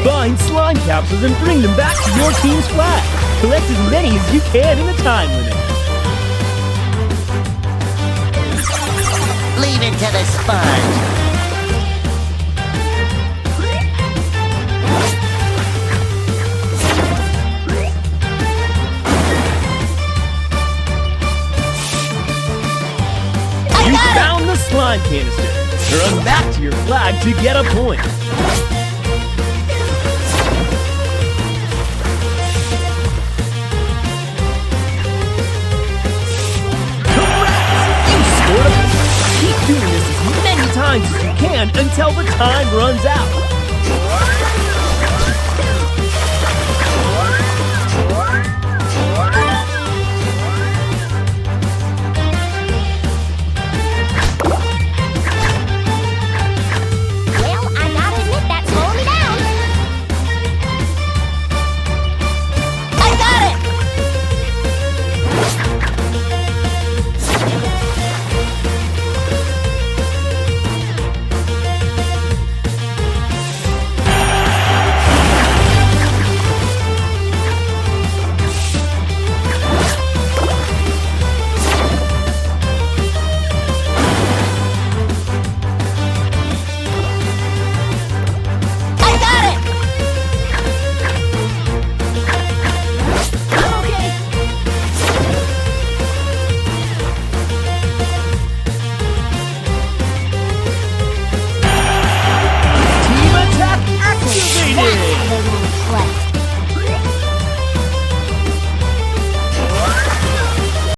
Find slime capsules and bring them back to your team's flag. Collect as many as you can in the time limit. Leave it to the sponge. You found the slime canister. Run back to your flag to get a point. Correct! You scored a point. Keep doing this as many times as you can until the time runs out.